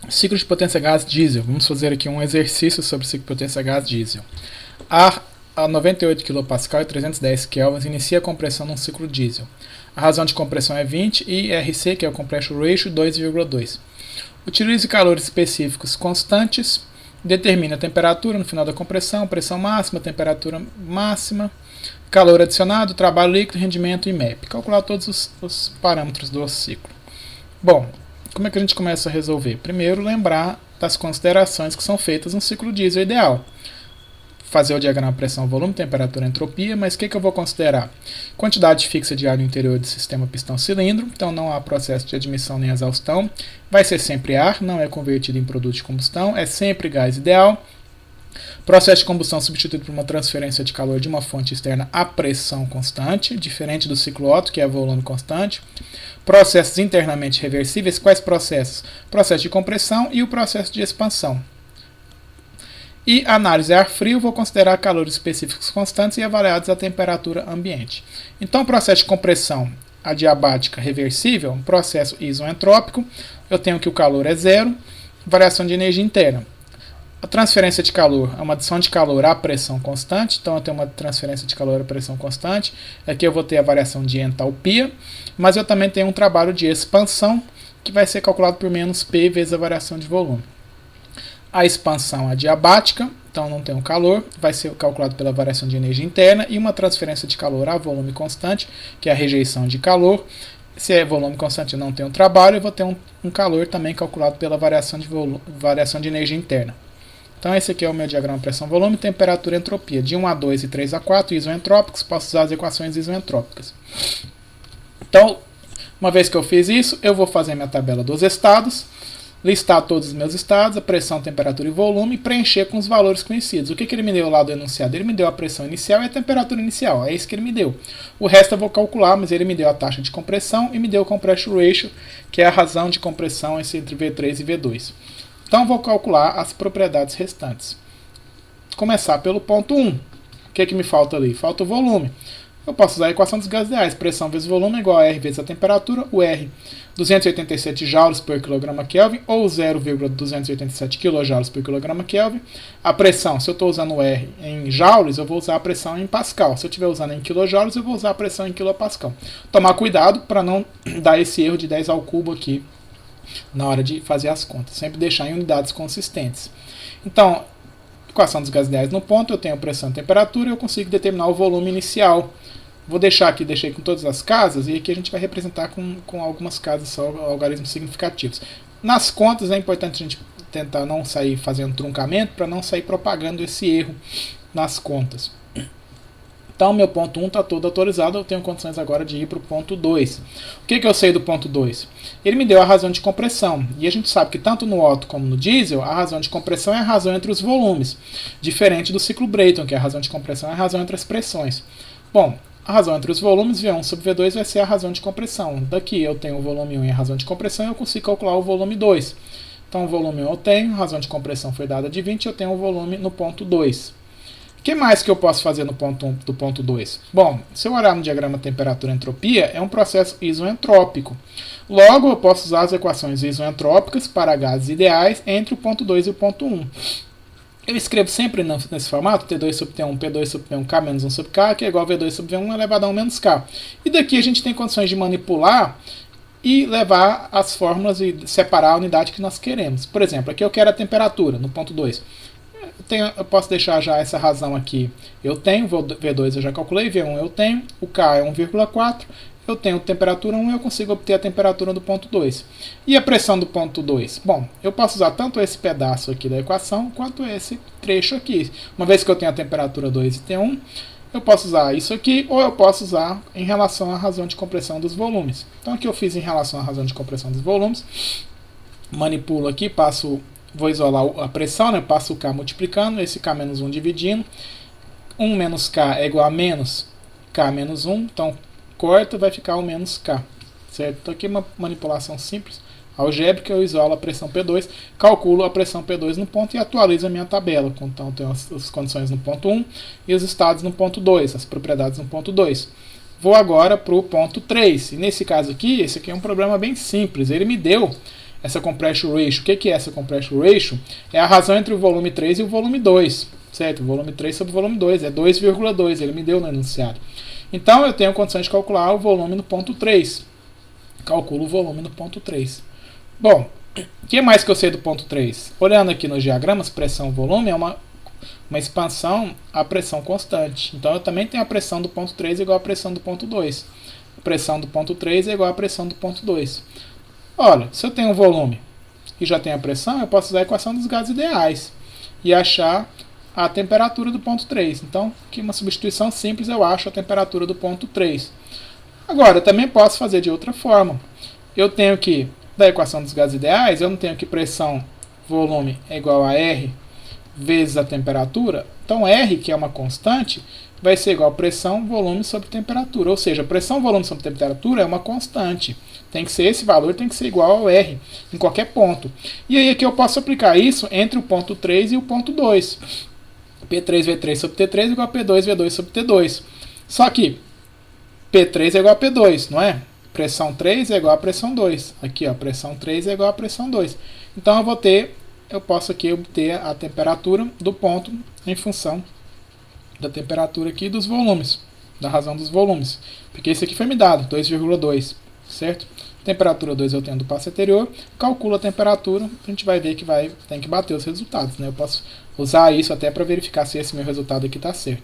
Ciclo de potência gás diesel. Vamos fazer aqui um exercício sobre ciclo de potência gás diesel. A 98 kPa e 310 Kelvin inicia a compressão num ciclo diesel. A razão de compressão é 20 e RC, que é o Compression Ratio, 2,2. Utilize calores específicos constantes. Determine a temperatura no final da compressão, pressão máxima, temperatura máxima, calor adicionado, trabalho líquido, rendimento e MAP. Calcular todos os parâmetros do ciclo. Bom, como é que a gente começa a resolver? Primeiro, lembrar das considerações que são feitas no ciclo diesel ideal. Fazer o diagrama pressão, volume, temperatura, entropia, mas o que eu vou considerar? Quantidade fixa de ar no interior do sistema pistão-cilindro, então não há processo de admissão nem exaustão, vai ser sempre ar, não é convertido em produto de combustão, é sempre gás ideal. Processo de combustão substituído por uma transferência de calor de uma fonte externa a pressão constante, diferente do ciclo Otto, que é volume constante. Processos internamente reversíveis, quais processos? Processo de compressão e o processo de expansão. E análise ar frio, vou considerar calores específicos constantes e avaliados à temperatura ambiente. Então, processo de compressão adiabática reversível, processo isoentrópico, eu tenho que o calor é zero, variação de energia interna. A transferência de calor é uma adição de calor à pressão constante, então eu tenho uma transferência de calor à pressão constante. Aqui eu vou ter a variação de entalpia, mas eu também tenho um trabalho de expansão, que vai ser calculado por menos P vezes a variação de volume. A expansão adiabática, então não tem o calor, vai ser calculado pela variação de energia interna, e uma transferência de calor a volume constante, que é a rejeição de calor. Se é volume constante e não tem o trabalho, eu vou ter um calor também calculado pela variação de energia interna. Então esse aqui é o meu diagrama pressão-volume, temperatura e entropia. De 1 a 2 e 3 a 4, isoentrópicos, posso usar as equações isoentrópicas. Então, uma vez que eu fiz isso, eu vou fazer minha tabela dos estados, listar todos os meus estados, a pressão, temperatura e volume, e preencher com os valores conhecidos. O que ele me deu lá do enunciado? Ele me deu a pressão inicial e a temperatura inicial, é isso que ele me deu. O resto eu vou calcular, mas ele me deu a taxa de compressão e me deu o compression ratio, que é a razão de compressão entre V3 e V2. Então vou calcular as propriedades restantes. Começar pelo ponto 1. O que me falta ali? Falta o volume. Eu posso usar a equação dos gases ideais. Pressão vezes volume é igual a R vezes a temperatura. O R, 287 joules por kg Kelvin, ou 0,287 kJ por kg Kelvin. A pressão, se eu estou usando o R em joules, eu vou usar a pressão em pascal. Se eu estiver usando em kilojoules, eu vou usar a pressão em kilopascal. Tomar cuidado para não dar esse erro de 10 ao cubo aqui na hora de fazer as contas. Sempre deixar em unidades consistentes. Então, equação dos gases ideais no ponto, eu tenho pressão e temperatura, eu consigo determinar o volume inicial. Vou deixar aqui, deixei com todas as casas, e aqui a gente vai representar com algumas casas só, algarismos significativos. Nas contas é importante a gente tentar não sair fazendo truncamento, para não sair propagando esse erro nas contas. Então, meu ponto 1 está todo autorizado, eu tenho condições agora de ir para o ponto 2. O que eu sei do ponto 2? Ele me deu a razão de compressão, e a gente sabe que tanto no Otto como no diesel, a razão de compressão é a razão entre os volumes, diferente do ciclo Brayton, que a razão de compressão é a razão entre as pressões. Bom, a razão entre os volumes, V1 sobre V2, vai ser a razão de compressão. Daqui eu tenho o volume 1 e a razão de compressão, e eu consigo calcular o volume 2. Então, o volume 1 eu tenho, a razão de compressão foi dada de 20, eu tenho o volume no ponto 2. O que mais que eu posso fazer no ponto 1 do ponto 2? Bom, se eu olhar no diagrama temperatura-entropia, é um processo isoentrópico. Logo, eu posso usar as equações isoentrópicas para gases ideais entre o ponto 2 e o ponto 1. Eu escrevo sempre nesse formato, T2 sobre T1, P2 sobre P1, K menos 1 sobre K, que é igual a V2 sobre V1 elevado a 1 menos K. E daqui a gente tem condições de manipular e levar as fórmulas e separar a unidade que nós queremos. Por exemplo, aqui eu quero a temperatura, no ponto 2. Eu posso deixar já essa razão aqui. Eu tenho, V2 eu já calculei, V1 eu tenho, o K é 1,4, eu tenho temperatura 1 e eu consigo obter a temperatura do ponto 2. E a pressão do ponto 2? Bom, eu posso usar tanto esse pedaço aqui da equação, quanto esse trecho aqui. Uma vez que eu tenho a temperatura 2 e T1, eu posso usar isso aqui, ou eu posso usar em relação à razão de compressão dos volumes. Então aqui eu fiz em relação à razão de compressão dos volumes, manipulo aqui, vou isolar a pressão, né? Passo o K multiplicando, esse K menos 1 dividindo. 1 menos K é igual a menos K menos 1, então corta, vai ficar o menos K, certo? Então aqui uma manipulação simples, algébrica, eu isolo a pressão P2, calculo a pressão P2 no ponto e atualizo a minha tabela. Então tenho as condições no ponto 1 e os estados no ponto 2, as propriedades no ponto 2. Vou agora para o ponto 3, e nesse caso aqui, esse aqui é um problema bem simples, ele me deu essa compression ratio. O que é essa compression ratio? É a razão entre o volume 3 e o volume 2, certo? O volume 3 sobre o volume 2, é 2,2, ele me deu no enunciado. Então eu tenho condições de calcular o volume no ponto 3. Calculo o volume no ponto 3. Bom, o que mais que eu sei do ponto 3? Olhando aqui nos diagramas, pressão e volume é uma expansão a pressão constante. Então eu também tenho a pressão do ponto 3 igual a pressão do ponto 2. A pressão do ponto 3 é igual a pressão do ponto 2. Olha, se eu tenho um volume e já tenho a pressão, eu posso usar a equação dos gases ideais e achar a temperatura do ponto 3. Então, aqui uma substituição simples, eu acho a temperatura do ponto 3. Agora, eu também posso fazer de outra forma. Eu tenho que, da equação dos gases ideais, eu não tenho que pressão, volume é igual a R vezes a temperatura. Então, R, que é uma constante, vai ser igual a pressão, volume sobre temperatura. Ou seja, pressão, volume sobre temperatura é uma constante. Tem que ser esse valor, tem que ser igual ao R em qualquer ponto. E aí aqui eu posso aplicar isso entre o ponto 3 e o ponto 2. P3V3 sobre T3 igual a P2V2 sobre T2. Só que P3 é igual a P2, não é? Pressão 3 é igual a pressão 2. Aqui, ó, pressão 3 é igual a pressão 2. Então eu posso aqui obter a temperatura do ponto em função da temperatura aqui dos volumes, da razão dos volumes. Porque esse aqui foi me dado, 2,2, certo? Temperatura 2 eu tenho do passo anterior, calculo a temperatura, a gente vai ver que tem que bater os resultados, né? Eu posso usar isso até para verificar se esse meu resultado aqui está certo.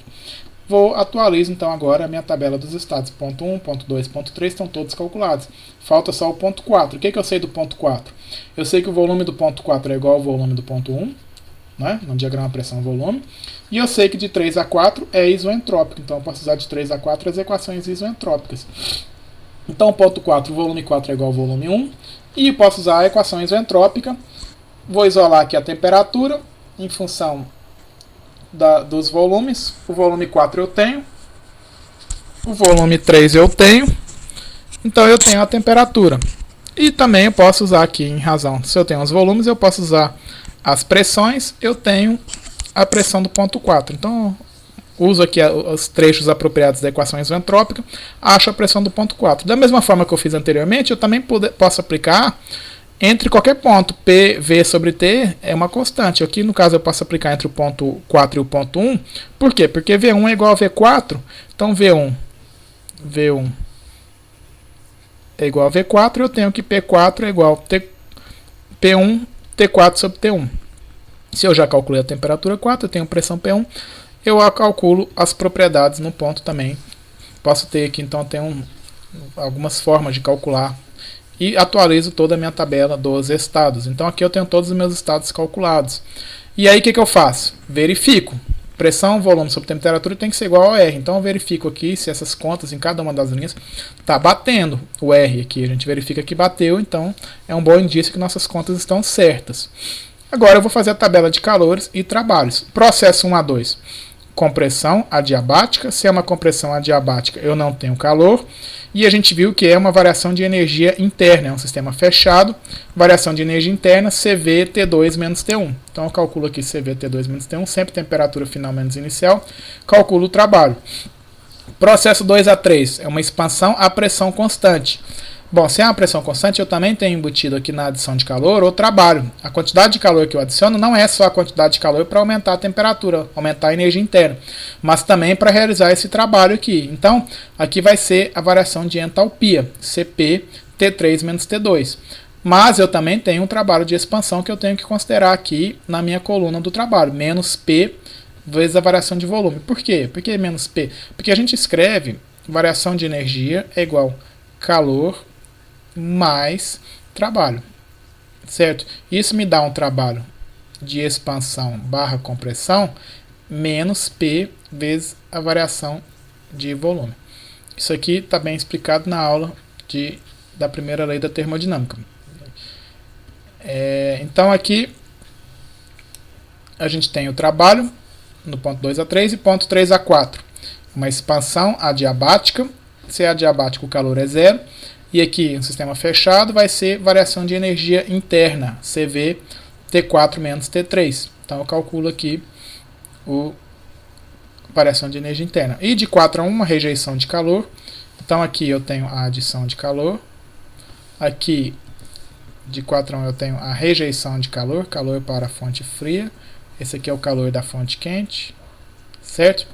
Atualizo então agora a minha tabela dos estados. Ponto 1, ponto 2, ponto 3 estão todos calculados. Falta só o ponto 4. O que eu sei do ponto 4? Eu sei que o volume do ponto 4 é igual ao volume do ponto 1, né? No diagrama pressão-volume. E eu sei que de 3 a 4 é isoentrópico. Então eu posso usar de 3 a 4 as equações isoentrópicas. Então, ponto 4, o volume 4 é igual ao volume 1. E posso usar a equação isoentrópica. Vou isolar aqui a temperatura em função dos volumes. O volume 4 eu tenho. O volume 3 eu tenho. Então eu tenho a temperatura. E também eu posso usar aqui em razão. Se eu tenho os volumes, eu posso usar as pressões. Eu tenho a pressão do ponto 4. Então uso aqui os trechos apropriados da equação isentrópica, acho a pressão do ponto 4. Da mesma forma que eu fiz anteriormente, eu também posso aplicar entre qualquer ponto. PV sobre T é uma constante. Aqui, no caso, eu posso aplicar entre o ponto 4 e o ponto 1. Por quê? Porque V1 é igual a V4. Então, V1 é igual a V4. Eu tenho que P4 é igual a P1, T4 sobre T1. Se eu já calculei a temperatura 4, eu tenho pressão P1. Eu calculo as propriedades no ponto também. Posso ter aqui, então, algumas formas de calcular. E atualizo toda a minha tabela dos estados. Então aqui eu tenho todos os meus estados calculados. E aí o que eu faço? Verifico. Pressão, volume sobre temperatura tem que ser igual ao R. Então eu verifico aqui se essas contas em cada uma das linhas está batendo o R aqui. A gente verifica que bateu, então é um bom indício que nossas contas estão certas. Agora eu vou fazer a tabela de calores e trabalhos. Processo 1 a 2. Compressão adiabática. Se é uma compressão adiabática, eu não tenho calor. E a gente viu que é uma variação de energia interna, é um sistema fechado. Variação de energia interna, CV T2 menos T1. Então eu calculo aqui CV T2 menos T1, sempre temperatura final menos inicial. Calculo o trabalho. Processo 2 a 3 é uma expansão a pressão constante. Bom, se é uma pressão constante, eu também tenho embutido aqui na adição de calor o trabalho. A quantidade de calor que eu adiciono não é só a quantidade de calor para aumentar a temperatura, aumentar a energia interna, mas também para realizar esse trabalho aqui. Então, aqui vai ser a variação de entalpia, CP T3 menos T2. Mas eu também tenho um trabalho de expansão que eu tenho que considerar aqui na minha coluna do trabalho, menos P vezes a variação de volume. Por quê? Por que menos P? Porque a gente escreve variação de energia é igual calor mais trabalho, certo? Isso me dá um trabalho de expansão barra compressão menos P vezes a variação de volume. Isso aqui está bem explicado na aula da primeira lei da termodinâmica. Então aqui a gente tem o trabalho no ponto 2 a 3 e ponto 3 a 4. Uma expansão adiabática. Se é adiabático, o calor é zero. E aqui, um sistema fechado, vai ser variação de energia interna, CV T4 menos T3. Então, eu calculo aqui a variação de energia interna. E de 4 a 1, uma rejeição de calor. Então, aqui eu tenho a adição de calor. Aqui, de 4 a 1 eu tenho a rejeição de calor, calor para a fonte fria. Esse aqui é o calor da fonte quente, certo?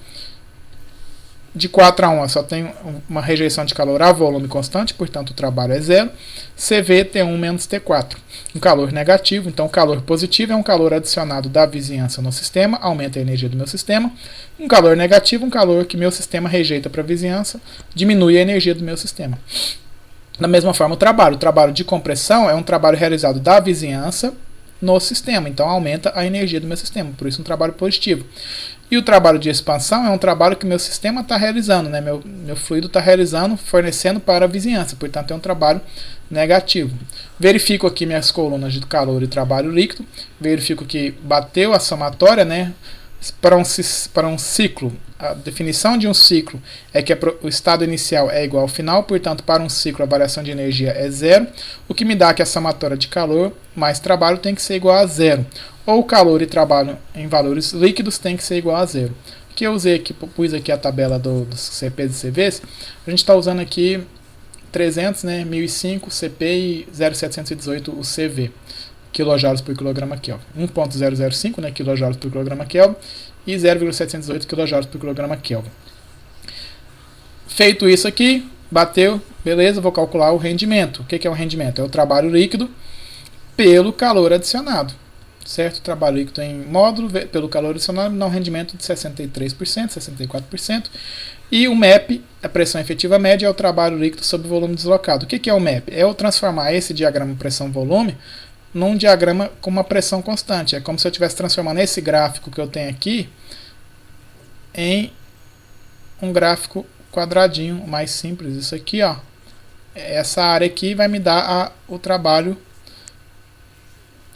De 4 a 1 eu só tenho uma rejeição de calor a volume constante, portanto o trabalho é zero. CV T1 menos T4. Um calor negativo, então o calor positivo é um calor adicionado da vizinhança no sistema, aumenta a energia do meu sistema. Um calor negativo, um calor que meu sistema rejeita para a vizinhança, diminui a energia do meu sistema. Da mesma forma, o trabalho de compressão é um trabalho realizado da vizinhança no sistema, então aumenta a energia do meu sistema, por isso um trabalho positivo. E o trabalho de expansão é um trabalho que meu sistema está realizando, né? Meu fluido está realizando, fornecendo para a vizinhança, portanto é um trabalho negativo. Verifico aqui minhas colunas de calor e trabalho líquido, verifico que bateu a somatória, né? Para um ciclo, a definição de um ciclo é que o estado inicial é igual ao final, portanto, para um ciclo a variação de energia é zero, o que me dá que a somatória de calor mais trabalho tem que ser igual a zero, ou calor e trabalho em valores líquidos tem que ser igual a zero. O que eu usei aqui, pus aqui a tabela dos CPs e CVs, a gente está usando aqui 300, né, 1005 CP e 0,718 o CV. Quilojoules por quilograma Kelvin. 1.005, né, quilojoules por quilograma Kelvin e 0,718 quilojoules por quilograma Kelvin. Feito isso aqui, bateu, beleza, vou calcular o rendimento. O que é o rendimento? É o trabalho líquido pelo calor adicionado, certo? O trabalho líquido em módulo pelo calor adicionado dá um rendimento de 63%, 64%. E o MAP, a pressão efetiva média, é o trabalho líquido sobre volume deslocado. O que é o MAP? É eu transformar esse diagrama pressão-volume num diagrama com uma pressão constante. É como se eu estivesse transformando esse gráfico que eu tenho aqui em um gráfico quadradinho mais simples. Isso aqui, ó, essa área aqui vai me dar o trabalho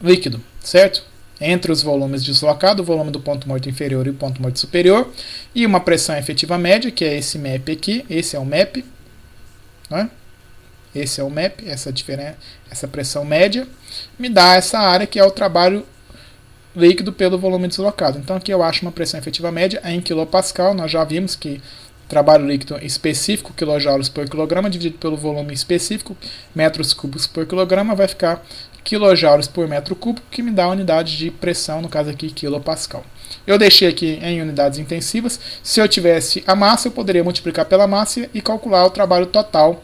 líquido, certo? Entre os volumes deslocados, o volume do ponto morto inferior e o ponto morto superior, e uma pressão efetiva média, que é esse MAP aqui. Esse é o MAP, né? Esse é o MAP, essa pressão média, me dá essa área que é o trabalho líquido pelo volume deslocado. Então aqui eu acho uma pressão efetiva média em kPa. Nós já vimos que trabalho líquido específico, quilojoules por quilograma, dividido pelo volume específico, metros cúbicos por quilograma, vai ficar quilojoules por metro cúbico, que me dá a unidade de pressão, no caso aqui, kPa. Eu deixei aqui em unidades intensivas. Se eu tivesse a massa, eu poderia multiplicar pela massa e calcular o trabalho total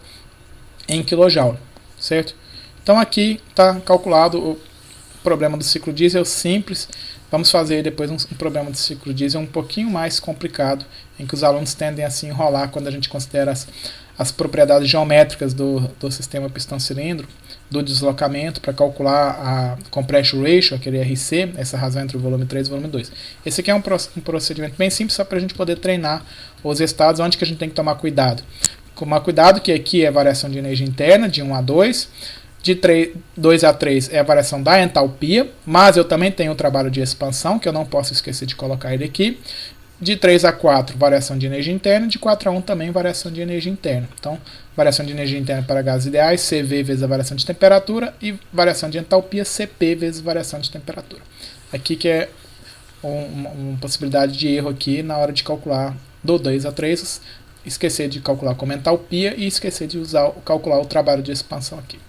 em kJ, certo? Então aqui está calculado o problema do ciclo diesel simples. Vamos fazer depois um problema do ciclo diesel um pouquinho mais complicado, em que os alunos tendem a se enrolar quando a gente considera as propriedades geométricas do sistema pistão-cilindro, do deslocamento, para calcular a compression ratio, aquele RC, essa razão entre o volume 3 e o volume 2. Esse aqui é um procedimento bem simples, só para a gente poder treinar os estados, onde que a gente tem que tomar cuidado. Tomar cuidado que aqui é a variação de energia interna, de 1 a 2, de 2 a 3 é a variação da entalpia, mas eu também tenho o trabalho de expansão, que eu não posso esquecer de colocar ele aqui. De 3 a 4, variação de energia interna, de 4 a 1 também variação de energia interna. Então, variação de energia interna para gases ideais, CV vezes a variação de temperatura, e variação de entalpia, CP vezes variação de temperatura. Aqui que é uma possibilidade de erro aqui na hora de calcular do 2 a 3, esquecer de calcular como entalpia e esquecer de calcular o trabalho de expansão aqui.